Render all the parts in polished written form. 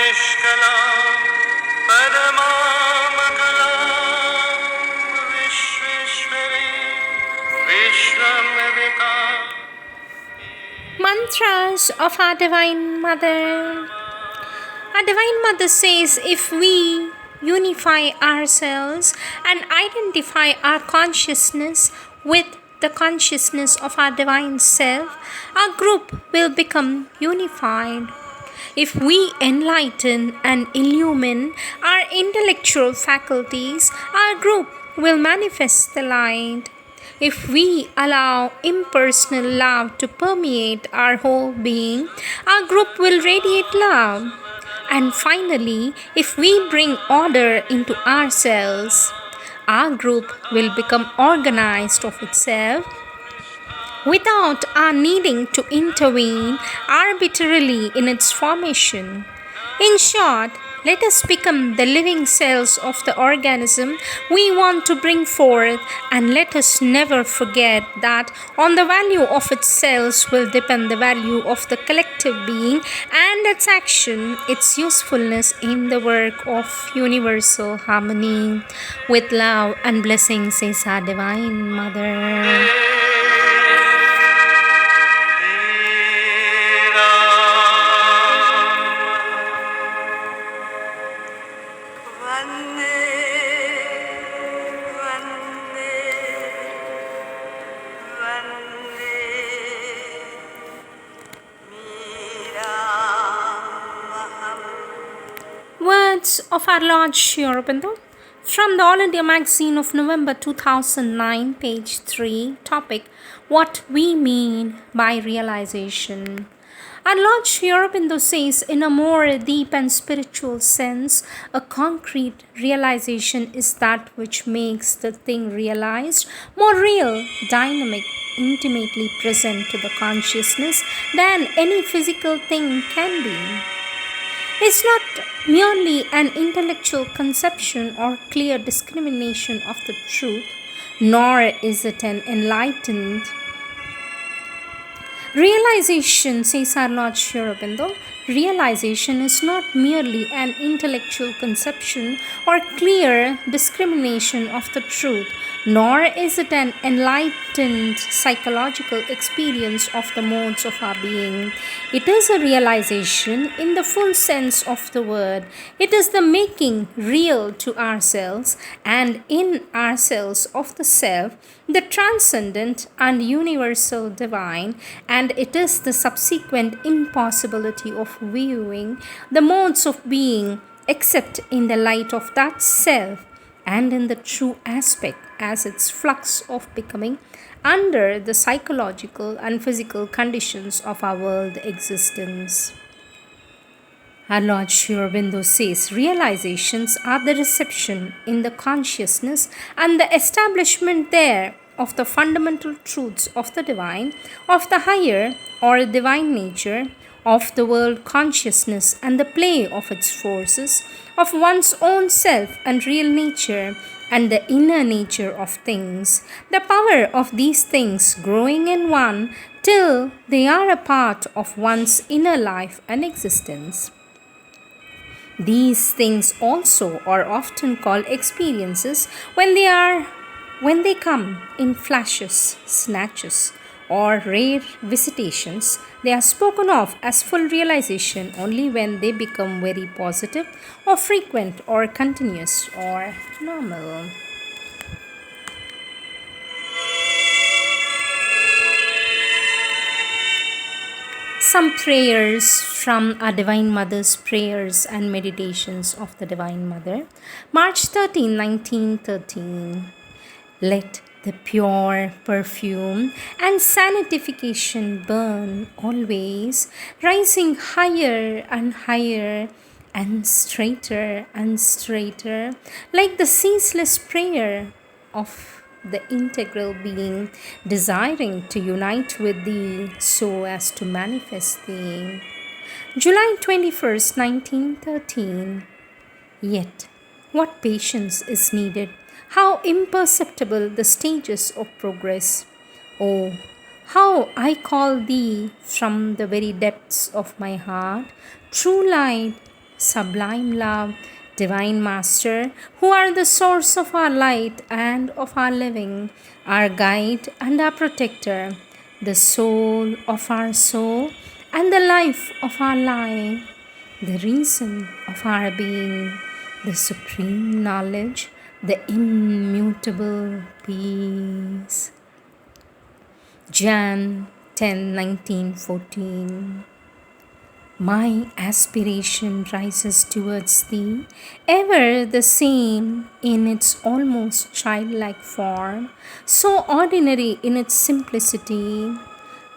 निष्कलां परमामगलां Vishweshwari विश्वम्भविका. Mantras of our Divine Mother. Our Divine Mother says if we unify ourselves and identify our consciousness with the consciousness of our Divine Self, our group will become unified. If we enlighten and illumine our intellectual faculties, our group will manifest the light. If we allow impersonal love to permeate our whole being, our group will radiate love. And finally, if we bring order into ourselves, our group will become organized of itself without our needing to intervene arbitrarily in its formation. In short, let us become the living cells of the organism we want to bring forth, and let us never forget that on the value of its cells will depend the value of the collective being and its action, its usefulness in the work of universal harmony. With love and blessings, says our Divine Mother. Words of our Lord Sri Aurobindo from the All India Magazine of November 2009, page 3, topic What We Mean by Realization. Our Lord Sri Aurobindo says, in a more deep and spiritual sense, a concrete realization is that which makes the thing realized more real, dynamic, intimately present to the consciousness than any physical thing can be. It's not merely an intellectual conception or clear discrimination of the truth, nor is it an enlightened realization, says our Lord Sri Aurobindo. Realization is not merely an intellectual conception or clear discrimination of the truth, nor is it an enlightened psychological experience of the modes of our being. It is a realization in the full sense of the word. It is the making real to ourselves and in ourselves of the self, the transcendent and universal divine, and it is the subsequent impossibility of viewing the modes of being except in the light of that self and in the true aspect as its flux of becoming under the psychological and physical conditions of our world existence. Our Lord Sri Aurobindo says realizations are the reception in the consciousness and the establishment there of the fundamental truths of the divine, of the higher or divine nature, of the world consciousness and the play of its forces, of one's own self and real nature, and the inner nature of things, the power of these things growing in one till they are a part of one's inner life and existence. These things also are often called experiences when they come in flashes, snatches, or rare visitations. They are spoken of as full realization only when they become very positive or frequent or continuous or normal. Some prayers from our Divine Mother's Prayers and Meditations of the Divine Mother, March 13, 1913. Let the pure perfume and sanitification burn always, rising higher and higher and straighter, like the ceaseless prayer of the integral being desiring to unite with thee so as to manifest thee. July 21st, 1913. Yet, what patience is needed, how imperceptible the stages of progress. Oh, how I call thee from the very depths of my heart, true light, sublime love, divine master, who are the source of our light and of our living, our guide and our protector, the soul of our soul and the life of our life, the reason of our being, the supreme knowledge, the immutable peace. Jan 10, 1914. My aspiration rises towards thee, ever the same in its almost childlike form, so ordinary in its simplicity.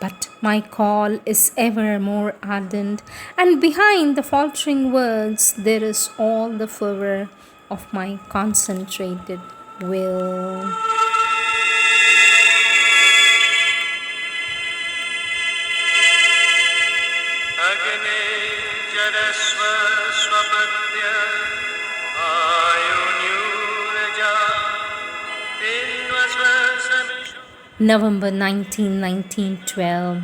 But my call is ever more ardent, and behind the faltering words there is all the fervor of my concentrated will. अग्ने जरस्व स्वपद्य आयुन्यूरजा पिन्वस्व समिषु. November 19, 1912.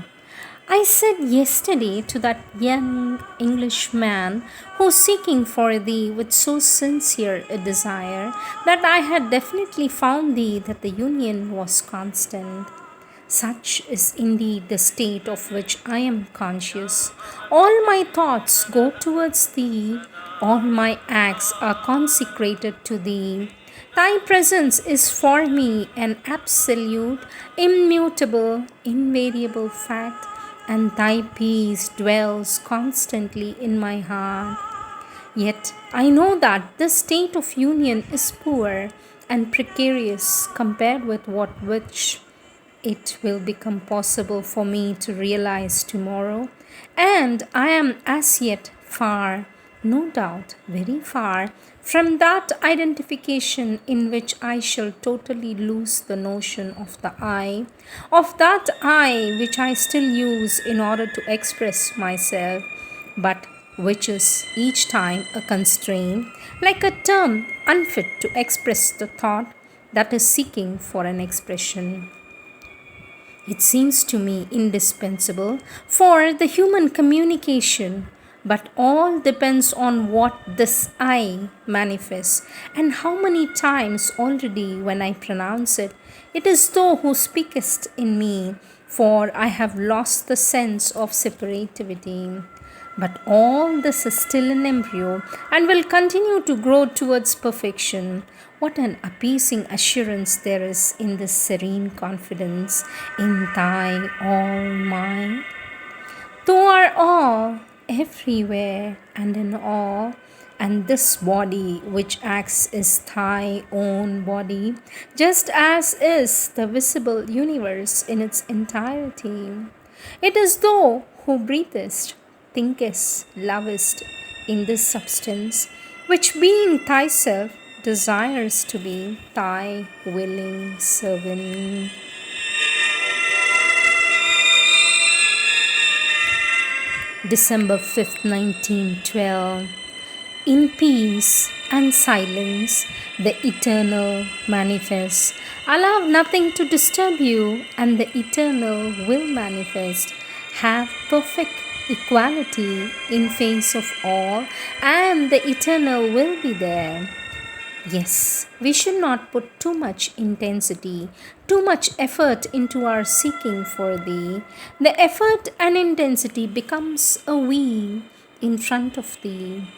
I said yesterday to that young Englishman who's seeking for thee with so sincere a desire that I had definitely found thee that the union was constant. Such is indeed the state of which I am conscious. All my thoughts go towards thee, all my acts are consecrated to thee. Thy presence is for me an absolute, immutable, invariable fact, and thy peace dwells constantly in my heart. Yet I know that this state of union is poor and precarious compared with what which it will become possible for me to realize tomorrow, and I am as yet far, no doubt, very far from that identification in which I shall totally lose the notion of that I which I still use in order to express myself, but which is each time a constraint, like a term unfit to express the thought that is seeking for an expression. It seems to me indispensable for the human communication, but all depends on what this I manifests, and how many times already when I pronounce it, it is thou who speakest in me, for I have lost the sense of separativity. But all this is still in embryo and will continue to grow towards perfection. What an appeasing assurance there is in this serene confidence in thy all might. Thou art all, everywhere and in all, and this body which acts is thy own body, just as is the visible universe in its entirety. It is thou who breathest, thinkest, lovest in this substance, which being thyself desires to be thy willing servant. December 5th, 1912. In peace and silence, the eternal manifests. Allow nothing to disturb you, and the eternal will manifest. Have perfect equality in face of all, and the eternal will be there. Yes, we should not put too much intensity, too much effort into our seeking for thee. The effort and intensity becomes a we in front of thee.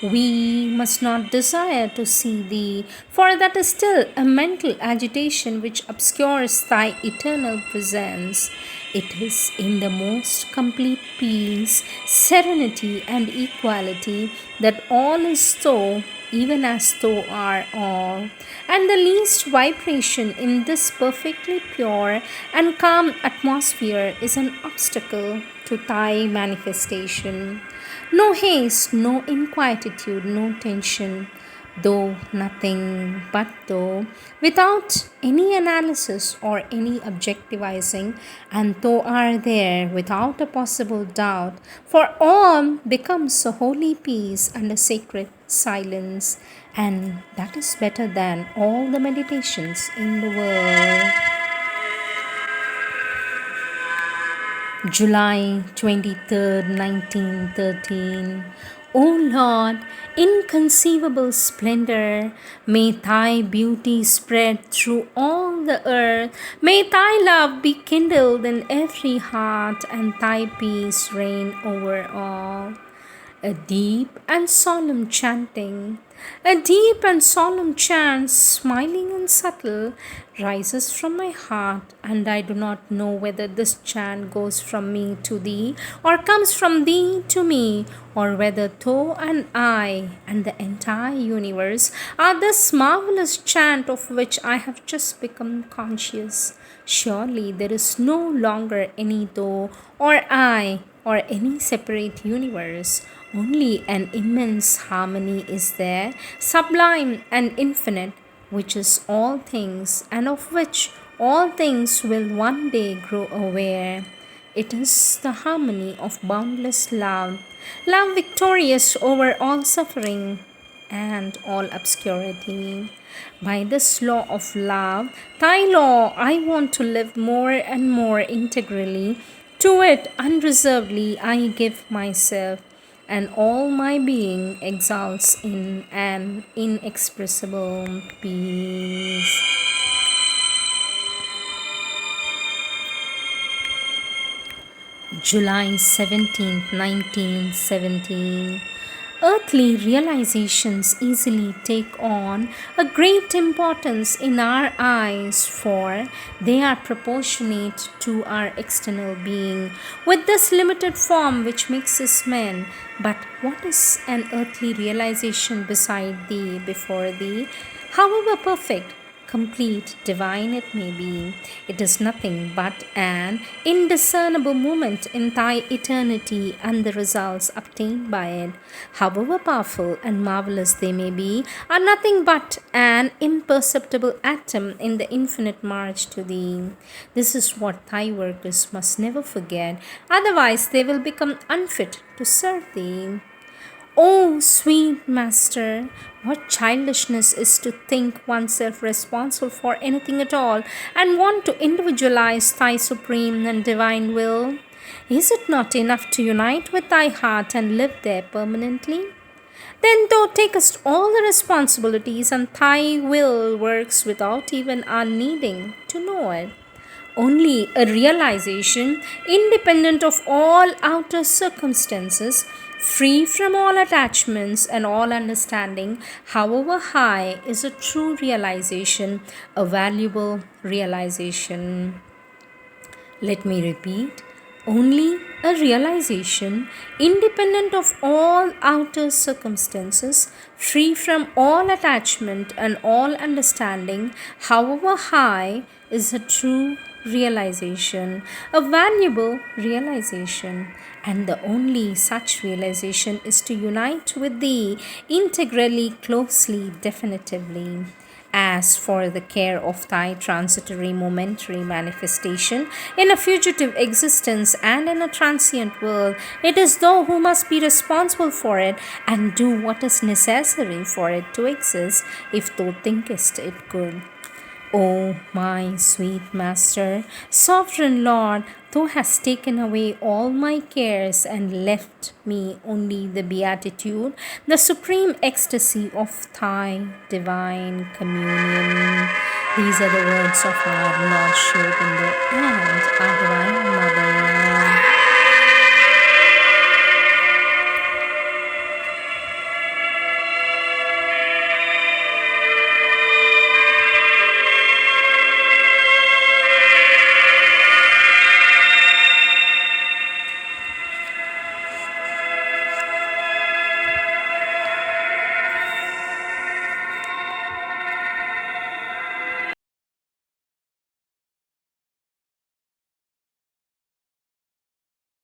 We must not desire to see thee, for that is still a mental agitation which obscures thy eternal presence. It is in the most complete peace, serenity, and equality that all is so, even as thou art all. And the least vibration in this perfectly pure and calm atmosphere is an obstacle to thy manifestation. No haste, no inquietude, no tension, though nothing but though, without any analysis or any objectivizing, and though are there without a possible doubt, for all becomes a holy peace and a sacred silence, and that is better than all the meditations in the world. July 23rd, 1913. O Lord, inconceivable splendor, may thy beauty spread through all the earth. May thy love be kindled in every heart, and thy peace reign over all. A deep and solemn chanting, a deep and solemn chant, smiling and subtle, rises from my heart, and I do not know whether this chant goes from me to thee, or comes from thee to me, or whether thou and I and the entire universe are this marvelous chant of which I have just become conscious. Surely there is no longer any thou or I or any separate universe. Only an immense harmony is there, sublime and infinite, which is all things, and of which all things will one day grow aware. It is the harmony of boundless love, love victorious over all suffering and all obscurity. By this law of love, thy law, I want to live more and more integrally. To it unreservedly I give myself, and all my being exalts in an inexpressible peace. July 17th, 1917. Earthly realizations easily take on a great importance in our eyes, for they are proportionate to our external being, with this limited form which makes us men. But what is an earthly realization beside thee, before thee? However perfect, complete, divine it may be, it is nothing but an indiscernible moment in thy eternity, and the results obtained by it, however powerful and marvelous they may be, are nothing but an imperceptible atom in the infinite march to thee. This is what thy workers must never forget, otherwise they will become unfit to serve thee. Oh, sweet master, what childishness is to think oneself responsible for anything at all, and want to individualize thy supreme and divine will. Is it not enough to unite with thy heart and live there permanently? Then thou takest all the responsibilities, and thy will works without even our needing to know it. Only a realization, independent of all outer circumstances, free from all attachments and all understanding, however high, is a true realization, a valuable realization. Let me repeat. Only a realization, independent of all outer circumstances, free from all attachment and all understanding, however high, is a true realization, a valuable realization. And the only such realization is to unite with thee integrally, closely, definitively. As for the care of thy transitory momentary manifestation in a fugitive existence and in a transient world, it is thou who must be responsible for it, and do what is necessary for it to exist, if thou thinkest it good. O my sweet Master, Sovereign Lord, thou hast taken away all my cares and left me only the beatitude, the supreme ecstasy of thy divine communion. These are the words of our Lord Aurobindo and our Divine Mother.